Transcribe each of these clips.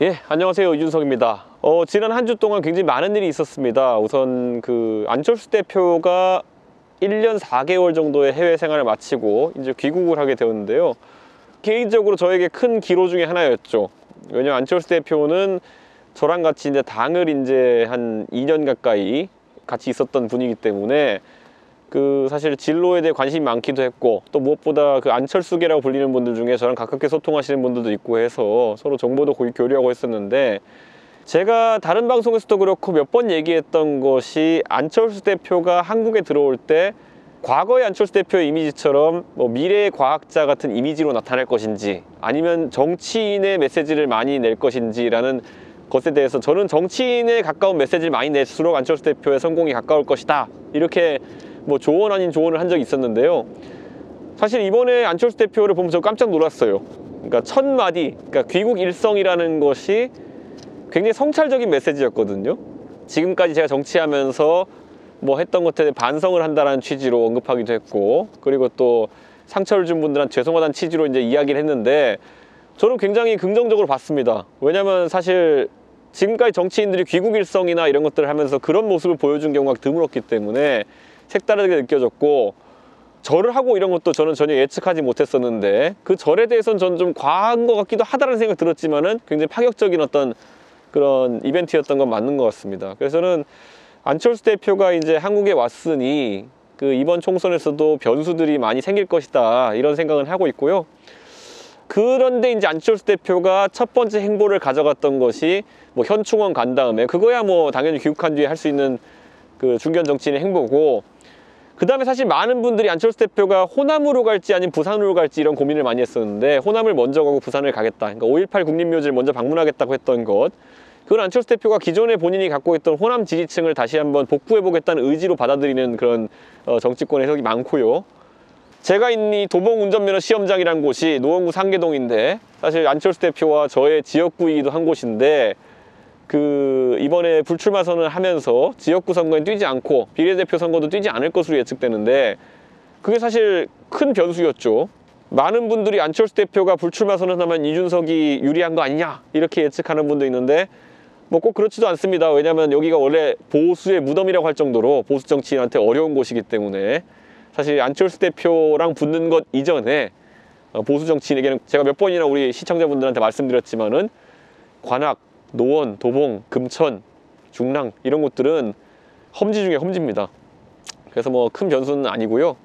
예, 안녕하세요. 이준석입니다. 지난 한 주 동안 굉장히 많은 일이 있었습니다. 우선 안철수 대표가 1년 4개월 정도의 해외 생활을 마치고 이제 귀국을 하게 되었는데요. 개인적으로 저에게 큰 기로 중에 하나였죠. 왜냐면 안철수 대표는 저랑 같이 이제 당을 이제 한 2년 가까이 같이 있었던 분이기 때문에 사실 진로에 대해 관심이 많기도 했고, 또 무엇보다 안철수계라고 불리는 분들 중에 저랑 가깝게 소통하시는 분들도 있고 해서 서로 정보도 교류하고 했었는데, 제가 다른 방송에서도 그렇고 몇 번 얘기했던 것이 안철수 대표가 한국에 들어올 때 과거의 안철수 대표의 이미지처럼 미래의 과학자 같은 이미지로 나타날 것인지, 아니면 정치인의 메시지를 많이 낼 것인지라는 것에 대해서 저는 정치인에 가까운 메시지를 많이 낼수록 안철수 대표의 성공이 가까울 것이다, 이렇게 조언 아닌 조언을 한 적이 있었는데요. 사실 이번에 안철수 대표를 보면서 깜짝 놀랐어요. 그러니까 첫 마디, 그러니까 귀국 일성이라는 것이 굉장히 성찰적인 메시지였거든요. 지금까지 제가 정치하면서 했던 것에 대해 반성을 한다는 취지로 언급하기도 했고, 그리고 또 상처를 준 분들한테 죄송하다는 취지로 이제 이야기를 했는데, 저는 굉장히 긍정적으로 봤습니다. 왜냐면 사실 지금까지 정치인들이 귀국 일성이나 이런 것들을 하면서 그런 모습을 보여준 경우가 드물었기 때문에 색다르게 느껴졌고, 절을 하고 이런 것도 저는 전혀 예측하지 못했었는데, 그 절에 대해서는 저는 좀 과한 것 같기도 하다는 생각이 들었지만은 굉장히 파격적인 어떤 그런 이벤트였던 건 맞는 것 같습니다. 그래서 저는 안철수 대표가 이제 한국에 왔으니 이번 총선에서도 변수들이 많이 생길 것이다, 이런 생각은 하고 있고요. 그런데 이제 안철수 대표가 첫 번째 행보를 가져갔던 것이 현충원 간 다음에, 그거야 당연히 귀국한 뒤에 할 수 있는 중견 정치인의 행보고, 그 다음에 사실 많은 분들이 안철수 대표가 호남으로 갈지 아니면 부산으로 갈지 이런 고민을 많이 했었는데, 호남을 먼저 가고 부산을 가겠다, 그러니까 5.18 국립묘지를 먼저 방문하겠다고 했던 것, 그건 안철수 대표가 기존에 본인이 갖고 있던 호남 지지층을 다시 한번 복구해보겠다는 의지로 받아들이는 그런 정치권 해석이 많고요. 제가 있는 이 도봉 운전면허 시험장이라는 곳이 노원구 상계동인데, 사실 안철수 대표와 저의 지역구이기도 한 곳인데, 이번에 불출마 선언을 하면서 지역구 선거에 뛰지 않고 비례대표 선거도 뛰지 않을 것으로 예측되는데, 그게 사실 큰 변수였죠. 많은 분들이 안철수 대표가 불출마 선언하면 이준석이 유리한 거 아니냐, 이렇게 예측하는 분도 있는데 꼭 그렇지도 않습니다. 왜냐하면 여기가 원래 보수의 무덤이라고 할 정도로 보수 정치인한테 어려운 곳이기 때문에, 사실 안철수 대표랑 붙는 것 이전에 보수 정치인에게는 제가 몇 번이나 우리 시청자분들한테 말씀드렸지만은 관악, 노원, 도봉, 금천, 중랑 이런 곳들은 험지 중에 험지입니다. 그래서 큰 변수는 아니고요.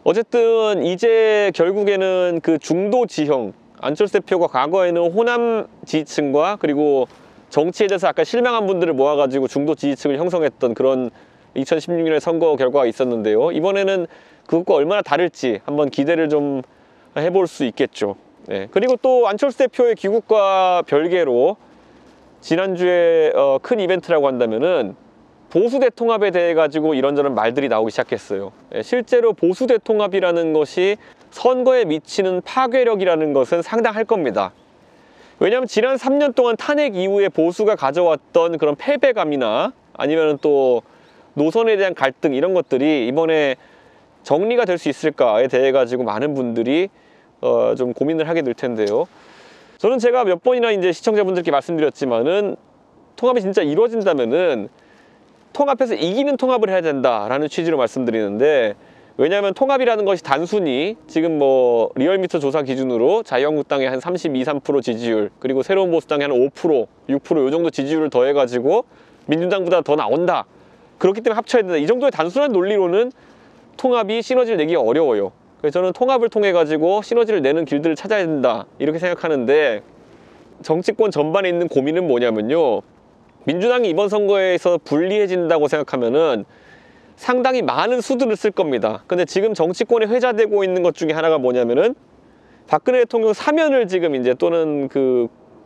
어쨌든 이제 결국에는 중도 지형, 안철수 대표가 과거에는 호남 지지층과 그리고 정치에 대해서 아까 실망한 분들을 모아가지고 중도 지지층을 형성했던 그런 2016년의 선거 결과가 있었는데요. 이번에는 그것과 얼마나 다를지 한번 기대를 좀 해볼 수 있겠죠. 네. 그리고 또 안철수 대표의 귀국과 별개로 지난주에 큰 이벤트라고 한다면은 보수 대통합에 대해 가지고 이런저런 말들이 나오기 시작했어요. 실제로 보수 대통합이라는 것이 선거에 미치는 파괴력이라는 것은 상당할 겁니다. 왜냐하면 지난 3년 동안 탄핵 이후에 보수가 가져왔던 그런 패배감이나 아니면 또 노선에 대한 갈등, 이런 것들이 이번에 정리가 될 수 있을까에 대해 가지고 많은 분들이 좀 고민을 하게 될 텐데요. 저는 제가 몇 번이나 이제 시청자분들께 말씀드렸지만은, 통합이 진짜 이루어진다면은 통합해서 이기는 통합을 해야 된다라는 취지로 말씀드리는데, 왜냐하면 통합이라는 것이 단순히 지금 리얼미터 조사 기준으로 자유한국당의 한 32, 3% 지지율, 그리고 새로운 보수당의 한 5%, 6% 요 정도 지지율을 더해가지고 민주당보다 더 나온다, 그렇기 때문에 합쳐야 된다, 이 정도의 단순한 논리로는 통합이 시너지를 내기가 어려워요. 그래서 저는 통합을 통해 가지고 시너지를 내는 길들을 찾아야 된다, 이렇게 생각하는데, 정치권 전반에 있는 고민은 뭐냐면요, 민주당이 이번 선거에서 불리해진다고 생각하면은 상당히 많은 수들을 쓸 겁니다. 근데 지금 정치권에 회자되고 있는 것 중에 하나가 뭐냐면은, 박근혜 대통령 사면을 지금 이제 또는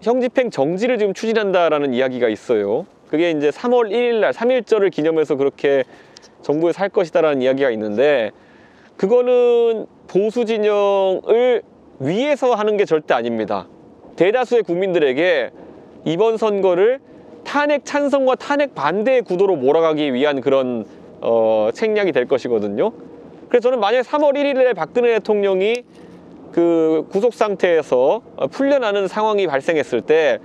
형집행 정지를 지금 추진한다라는 이야기가 있어요. 그게 이제 3월 1일 날 3.1절을 기념해서 그렇게 정부에서 할 것이다라는 이야기가 있는데, 그거는 보수 진영을 위해서 하는 게 절대 아닙니다. 대다수의 국민들에게 이번 선거를 탄핵 찬성과 탄핵 반대의 구도로 몰아가기 위한 그런 책략이 될 것이거든요. 그래서 저는 만약에 3월 1일에 박근혜 대통령이 구속 상태에서 풀려나는 상황이 발생했을 때,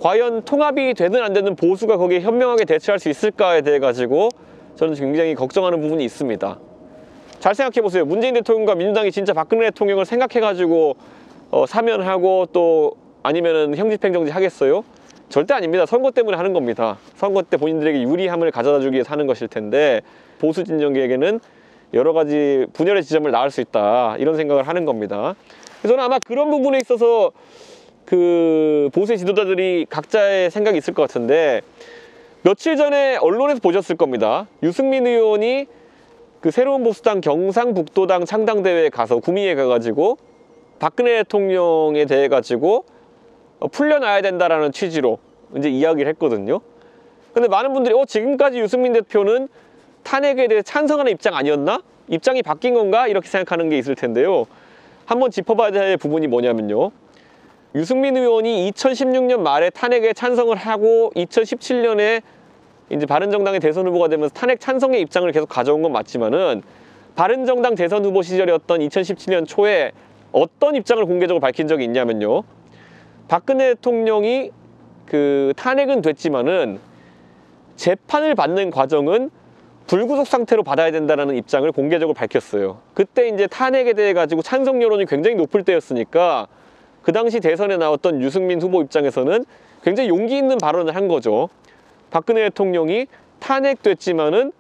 과연 통합이 되든 안 되든 보수가 거기에 현명하게 대처할 수 있을까에 대해 가지고 저는 굉장히 걱정하는 부분이 있습니다. 잘 생각해 보세요. 문재인 대통령과 민주당이 진짜 박근혜 대통령을 생각해 가지고 사면하고 또 아니면은 형집행정지 하겠어요? 절대 아닙니다. 선거 때문에 하는 겁니다. 선거 때 본인들에게 유리함을 가져다 주기 위해서 하는 것일 텐데, 보수 진영계에게는 여러 가지 분열의 지점을 낳을 수 있다, 이런 생각을 하는 겁니다. 그래서 저는 아마 그런 부분에 있어서 그 보수의 지도자들이 각자의 생각이 있을 것 같은데, 며칠 전에 언론에서 보셨을 겁니다. 유승민 의원이 그 새로운 보수당 경상북도당 창당대회에 가서 구미에 가가지고 박근혜 대통령에 대해 가지고 풀려나야 된다라는 취지로 이제 이야기를 했거든요. 근데 많은 분들이 지금까지 유승민 대표는 탄핵에 대해 찬성하는 입장 아니었나? 입장이 바뀐 건가? 이렇게 생각하는 게 있을 텐데요. 한번 짚어봐야 될 부분이 뭐냐면요. 유승민 의원이 2016년 말에 탄핵에 찬성을 하고 2017년에 이제 바른정당의 대선 후보가 되면서 탄핵 찬성의 입장을 계속 가져온 건 맞지만은, 바른정당 대선 후보 시절이었던 2017년 초에 어떤 입장을 공개적으로 밝힌 적이 있냐면요. 박근혜 대통령이 그 탄핵은 됐지만은 재판을 받는 과정은 불구속 상태로 받아야 된다는 입장을 공개적으로 밝혔어요. 그때 이제 탄핵에 대해 가지고 찬성 여론이 굉장히 높을 때였으니까 그 당시 대선에 나왔던 유승민 후보 입장에서는 굉장히 용기 있는 발언을 한 거죠. 박근혜 대통령이 탄핵됐지만은,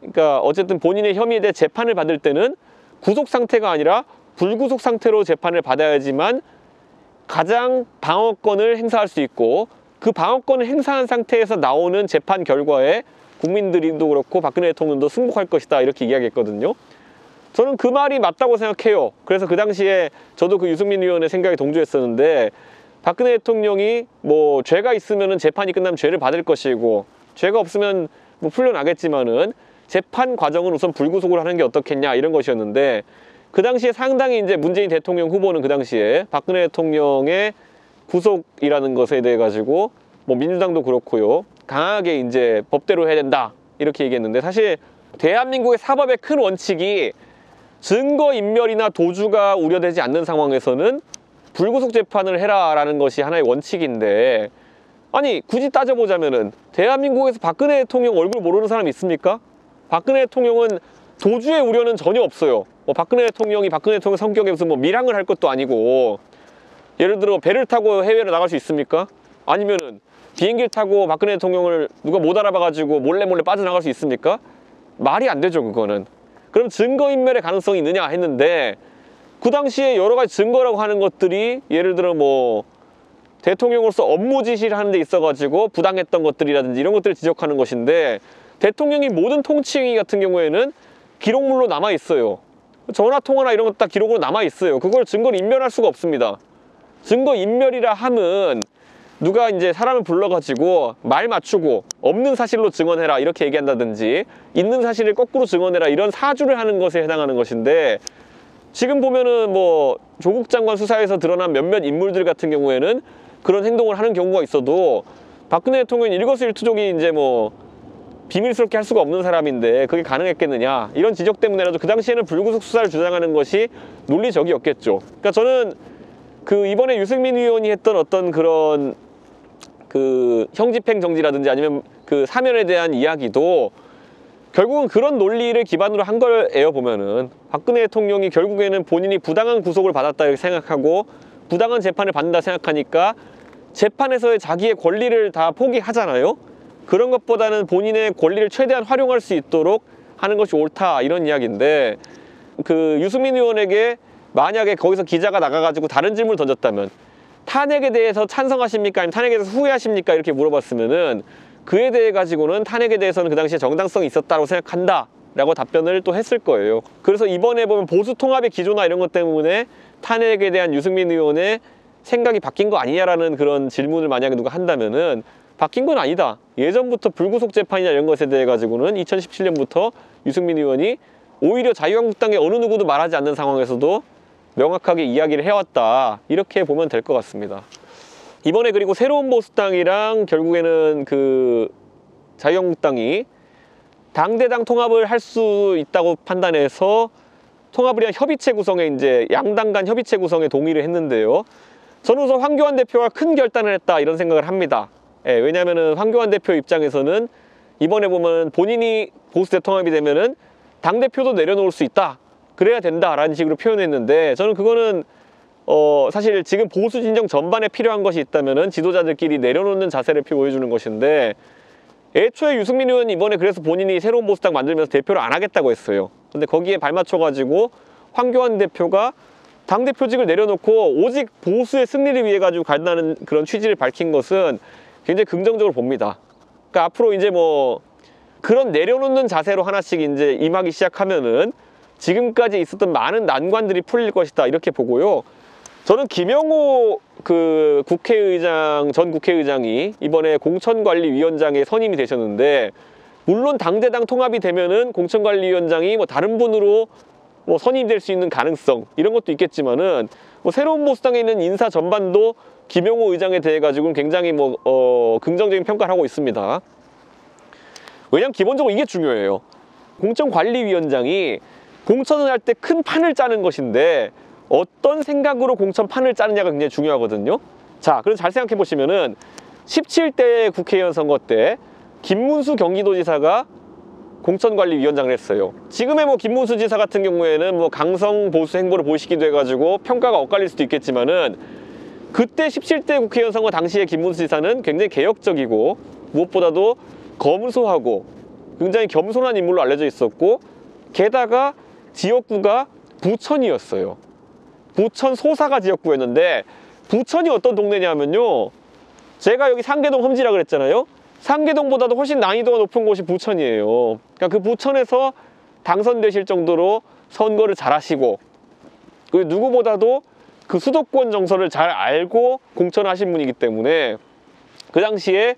그러니까 어쨌든 본인의 혐의에 대해 재판을 받을 때는 구속 상태가 아니라 불구속 상태로 재판을 받아야지만 가장 방어권을 행사할 수 있고, 그 방어권을 행사한 상태에서 나오는 재판 결과에 국민들도 그렇고 박근혜 대통령도 승복할 것이다, 이렇게 이야기했거든요. 저는 그 말이 맞다고 생각해요. 그래서 그 당시에 저도 그 유승민 의원의 생각에 동조했었는데, 박근혜 대통령이 뭐 죄가 있으면은 재판이 끝나면 죄를 받을 것이고, 죄가 없으면 뭐 풀려나겠지만은 재판 과정은 우선 불구속으로 하는 게 어떻겠냐, 이런 것이었는데, 그 당시에 상당히 이제 문재인 대통령 후보는 그 당시에 박근혜 대통령의 구속이라는 것에 대해 가지고 뭐 민주당도 그렇고요, 강하게 이제 법대로 해야 된다, 이렇게 얘기했는데, 사실 대한민국의 사법의 큰 원칙이 증거인멸이나 도주가 우려되지 않는 상황에서는 불구속 재판을 해라라는 것이 하나의 원칙인데, 아니 굳이 따져보자면은 대한민국에서 박근혜 대통령 얼굴 모르는 사람 있습니까? 박근혜 대통령은 도주의 우려는 전혀 없어요. 박근혜 대통령 성격에 무슨 뭐 밀항을 할 것도 아니고, 예를 들어 배를 타고 해외로 나갈 수 있습니까? 아니면은 비행기를 타고 박근혜 대통령을 누가 못 알아봐가지고 몰래 빠져나갈 수 있습니까? 말이 안 되죠, 그거는. 그럼 증거인멸의 가능성이 있느냐 했는데, 그 당시에 여러 가지 증거라고 하는 것들이 예를 들어 뭐 대통령으로서 업무 지시를 하는 데 있어가지고 부당했던 것들이라든지 이런 것들을 지적하는 것인데, 대통령이 모든 통치행위 같은 경우에는 기록물로 남아 있어요. 전화 통화나 이런 것 다 기록으로 남아 있어요. 그걸 증거를 인멸할 수가 없습니다. 증거 인멸이라 함은 누가 이제 사람을 불러가지고 말 맞추고 없는 사실로 증언해라, 이렇게 얘기한다든지 있는 사실을 거꾸로 증언해라, 이런 사주를 하는 것에 해당하는 것인데, 지금 보면은 뭐 조국 장관 수사에서 드러난 몇몇 인물들 같은 경우에는 그런 행동을 하는 경우가 있어도, 박근혜 대통령이 일거수일투족이 이제 뭐 비밀스럽게 할 수가 없는 사람인데 그게 가능했겠느냐, 이런 지적 때문에라도 그 당시에는 불구속 수사를 주장하는 것이 논리적이었겠죠. 그러니까 저는 그 이번에 유승민 의원이 했던 어떤 그런 그 형집행 정지라든지 아니면 그 사면에 대한 이야기도 결국은 그런 논리를 기반으로 한 거예요. 보면은 박근혜 대통령이 결국에는 본인이 부당한 구속을 받았다 이렇게 생각하고 부당한 재판을 받는다 생각하니까 재판에서의 자기의 권리를 다 포기하잖아요. 그런 것보다는 본인의 권리를 최대한 활용할 수 있도록 하는 것이 옳다, 이런 이야기인데, 그 유승민 의원에게 만약에 거기서 기자가 나가가지고 다른 질문을 던졌다면, 탄핵에 대해서 찬성하십니까? 아니면 탄핵에 대해서 후회하십니까? 이렇게 물어봤으면은 그에 대해 가지고는 탄핵에 대해서는 그 당시에 정당성이 있었다고 생각한다 라고 답변을 또 했을 거예요. 그래서 이번에 보면 보수 통합의 기조나 이런 것 때문에 탄핵에 대한 유승민 의원의 생각이 바뀐 거 아니냐라는 그런 질문을 만약에 누가 한다면은, 바뀐 건 아니다. 예전부터 불구속 재판이나 이런 것에 대해 가지고는 2017년부터 유승민 의원이 오히려 자유한국당의 어느 누구도 말하지 않는 상황에서도 명확하게 이야기를 해왔다, 이렇게 보면 될 것 같습니다. 이번에 그리고 새로운 보수당이랑 결국에는 그 자유한국당이 당대당 통합을 할 수 있다고 판단해서 통합을 위한 협의체 구성에 이제 양당 간 협의체 구성에 동의를 했는데요. 저는 우선 황교안 대표가 큰 결단을 했다 이런 생각을 합니다. 예, 왜냐하면 황교안 대표 입장에서는 이번에 보면 본인이 보수 대통합이 되면은 당대표도 내려놓을 수 있다, 그래야 된다라는 식으로 표현했는데, 저는 그거는 사실 지금 보수 진영 전반에 필요한 것이 있다면은 지도자들끼리 내려놓는 자세를 보여주는 것인데, 애초에 유승민 의원이 이번에 그래서 본인이 새로운 보수당 만들면서 대표를 안 하겠다고 했어요. 근데 거기에 발맞춰가지고 황교안 대표가 당대표직을 내려놓고 오직 보수의 승리를 위해 가지고 간다는 그런 취지를 밝힌 것은 굉장히 긍정적으로 봅니다. 그러니까 앞으로 이제 뭐 그런 내려놓는 자세로 하나씩 이제 임하기 시작하면은 지금까지 있었던 많은 난관들이 풀릴 것이다 이렇게 보고요. 저는 김영호 전 국회의장이 이번에 공천관리위원장에 선임이 되셨는데, 물론 당대당 통합이 되면은 공천관리위원장이 뭐 다른 분으로 뭐 선임될 수 있는 가능성 이런 것도 있겠지만은, 뭐 새로운 보수당에 있는 인사 전반도 김영호 의장에 대해 가지고는 굉장히 긍정적인 평가를 하고 있습니다. 왜냐면 기본적으로 이게 중요해요. 공천관리위원장이 공천을 할 때 큰 판을 짜는 것인데 어떤 생각으로 공천판을 짜느냐가 굉장히 중요하거든요. 자, 그래서 잘 생각해 보시면은 17대 국회의원 선거 때 김문수 경기도지사가 공천관리위원장을 했어요. 지금의 뭐 김문수 지사 같은 경우에는 뭐 강성 보수 행보를 보이시기도 해가지고 평가가 엇갈릴 수도 있겠지만은, 그때 17대 국회의원 선거 당시에 김문수 지사는 굉장히 개혁적이고 무엇보다도 검소하고 굉장히 겸손한 인물로 알려져 있었고, 게다가 지역구가 부천이었어요. 부천 소사가 지역구였는데, 부천이 어떤 동네냐면요, 제가 여기 상계동 험지라 그랬잖아요. 상계동보다도 훨씬 난이도가 높은 곳이 부천이에요. 그러니까 그 부천에서 당선되실 정도로 선거를 잘하시고, 그 누구보다도 그 수도권 정서를 잘 알고 공천하신 분이기 때문에 그 당시에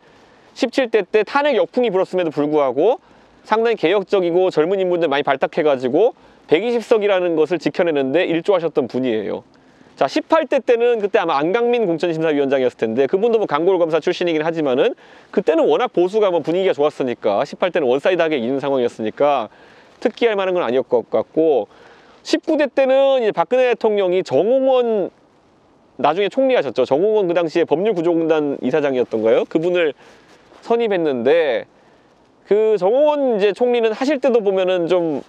17대 때 탄핵 역풍이 불었음에도 불구하고 상당히 개혁적이고 젊은 인물들 많이 발탁해가지고 120석이라는 것을 지켜내는데 일조하셨던 분이에요. 자, 18대 때는 그때 아마 안강민 공천심사위원장이었을 텐데, 그분도 뭐 강골검사 출신이긴 하지만은 그때는 워낙 보수가 뭐 분위기가 좋았으니까, 18대는 원사이드하게 이기는 상황이었으니까 특기할 만한 건 아니었을 것 같고, 19대 때는 이제 박근혜 대통령이 정홍원, 나중에 총리하셨죠. 정홍원 그 당시에 법률구조공단 이사장이었던가요? 그분을 선임했는데, 그 정홍원 이제 총리는 하실 때도 보면은 좀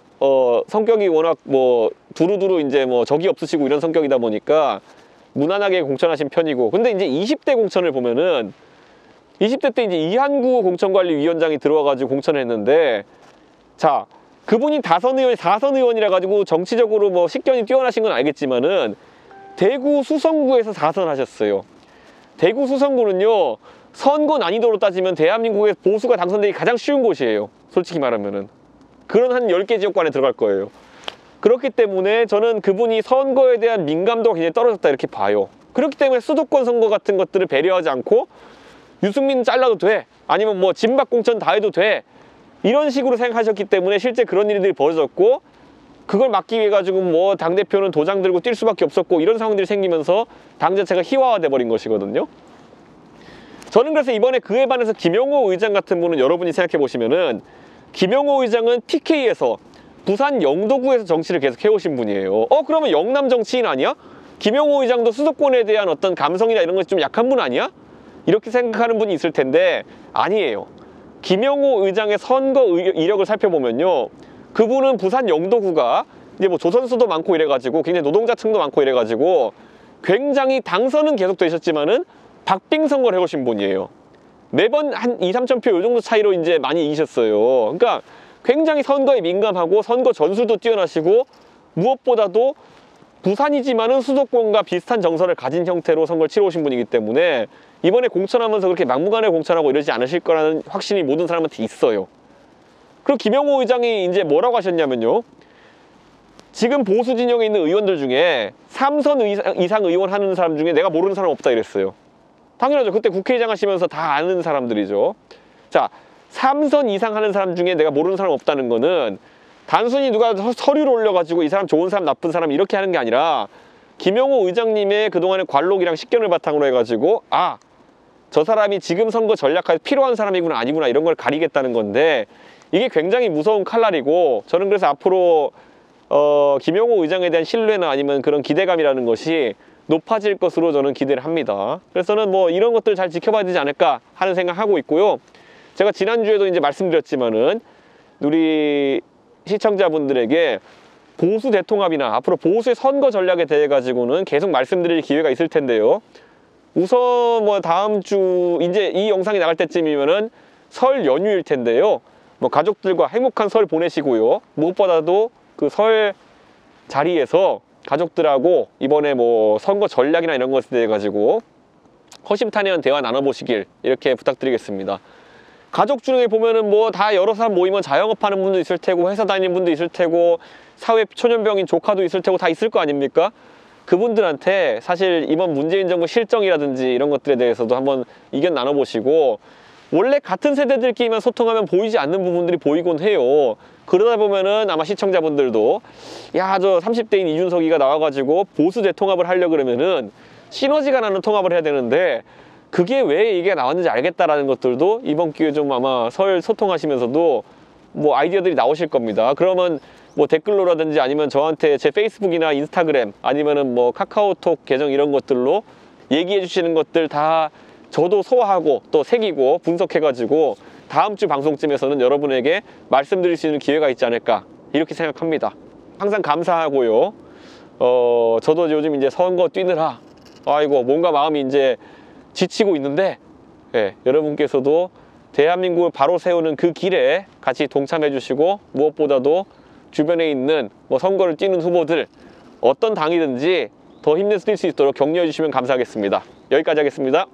성격이 워낙 뭐 두루두루 이제 뭐 적이 없으시고 이런 성격이다 보니까 무난하게 공천하신 편이고, 근데 이제 20대 공천을 보면은 20대 때 이제 이한구 공천관리위원장이 들어와가지고 공천을 했는데, 자, 그분이 다선 의원이라 가지고 정치적으로 뭐 식견이 뛰어나신 건 알겠지만은 대구 수성구에서 4선 하셨어요. 대구 수성구는요, 선거 난이도로 따지면 대한민국의 보수가 당선되기 가장 쉬운 곳이에요. 솔직히 말하면은. 그런 한 10개 지역구 안에 들어갈 거예요. 그렇기 때문에 저는 그분이 선거에 대한 민감도가 굉장히 떨어졌다 이렇게 봐요. 그렇기 때문에 수도권 선거 같은 것들을 배려하지 않고 유승민 잘라도 돼, 아니면 뭐 진박 공천 다 해도 돼, 이런 식으로 생각하셨기 때문에 실제 그런 일들이 벌어졌고, 그걸 막기 위해 가지고 뭐 당대표는 도장 들고 뛸 수밖에 없었고, 이런 상황들이 생기면서 당 자체가 희화화돼 버린 것이거든요. 저는 그래서 이번에 그에 반해서 김영호 의장 같은 분은, 여러분이 생각해 보시면은 김영호 의장은 TK에서 부산 영도구에서 정치를 계속 해오신 분이에요. 그러면 영남 정치인 아니야? 김영호 의장도 수도권에 대한 어떤 감성이나 이런 것이 좀 약한 분 아니야? 이렇게 생각하는 분이 있을 텐데 아니에요. 김영호 의장의 선거 이력을 살펴보면요, 그분은 부산 영도구가 이제 뭐 조선소도 많고 이래가지고 굉장히 노동자층도 많고 이래가지고 굉장히 당선은 계속 되셨지만은 박빙 선거를 해오신 분이에요. 매번 한 2, 3천 표 이 정도 차이로 이제 많이 이기셨어요. 그러니까 굉장히 선거에 민감하고 선거 전술도 뛰어나시고, 무엇보다도 부산이지만은 수도권과 비슷한 정서를 가진 형태로 선거를 치러오신 분이기 때문에 이번에 공천하면서 그렇게 막무가내 공천하고 이러지 않으실 거라는 확신이 모든 사람한테 있어요. 그리고 김영호 의장이 이제 뭐라고 하셨냐면요, 지금 보수 진영에 있는 의원들 중에 3선 이상 의원 하는 사람 중에 내가 모르는 사람 없다 이랬어요. 당연하죠. 그때 국회의장 하시면서 다 아는 사람들이죠. 자, 3선 이상 하는 사람 중에 내가 모르는 사람 없다는 거는 단순히 누가 서류를 올려가지고 이 사람 좋은 사람 나쁜 사람 이렇게 하는 게 아니라, 김영호 의장님의 그동안의 관록이랑 식견을 바탕으로 해가지고 저 사람이 지금 선거 전략하에 필요한 사람이구나 아니구나 이런 걸 가리겠다는 건데, 이게 굉장히 무서운 칼날이고, 저는 그래서 앞으로 김영호 의장에 대한 신뢰나 아니면 그런 기대감이라는 것이 높아질 것으로 저는 기대를 합니다. 그래서는 뭐 이런 것들 잘 지켜봐야 되지 않을까 하는 생각하고 있고요. 제가 지난주에도 이제 말씀드렸지만은 우리 시청자분들에게 보수 대통합이나 앞으로 보수의 선거 전략에 대해 가지고는 계속 말씀드릴 기회가 있을 텐데요. 우선 뭐 다음 주 이제 이 영상이 나갈 때쯤이면은 설 연휴일 텐데요. 뭐 가족들과 행복한 설 보내시고요. 무엇보다도 그 설 자리에서 가족들하고 이번에 뭐 선거 전략이나 이런 것에 대해 가지고 허심탄회한 대화 나눠보시길 이렇게 부탁드리겠습니다. 가족 중에 보면은 뭐 다 여러 사람 모이면 자영업 하는 분도 있을 테고 회사 다니는 분도 있을 테고 사회 초년병인 조카도 있을 테고 다 있을 거 아닙니까? 그분들한테 사실 이번 문재인 정부 실정이라든지 이런 것들에 대해서도 한번 의견 나눠보시고, 원래 같은 세대들끼리만 소통하면 보이지 않는 부분들이 보이곤 해요. 그러다 보면은 아마 시청자분들도 야, 저 30대인 이준석이가 나와가지고 보수 대통합을 하려고 그러면은 시너지가 나는 통합을 해야 되는데 그게 왜 이게 나왔는지 알겠다라는 것들도 이번 기회에 좀 아마 설 소통하시면서도 뭐 아이디어들이 나오실 겁니다. 그러면 뭐 댓글로라든지 아니면 저한테 제 페이스북이나 인스타그램 아니면은 뭐 카카오톡 계정 이런 것들로 얘기해 주시는 것들 다 저도 소화하고 또 새기고 분석해가지고 다음 주 방송쯤에서는 여러분에게 말씀드릴 수 있는 기회가 있지 않을까 이렇게 생각합니다. 항상 감사하고요. 저도 요즘 이제 선거 뛰느라 아이고 뭔가 마음이 이제 지치고 있는데, 예, 여러분께서도 대한민국을 바로 세우는 그 길에 같이 동참해 주시고 무엇보다도 주변에 있는 뭐 선거를 뛰는 후보들 어떤 당이든지 더 힘내서 뛸 수 있도록 격려해 주시면 감사하겠습니다. 여기까지 하겠습니다.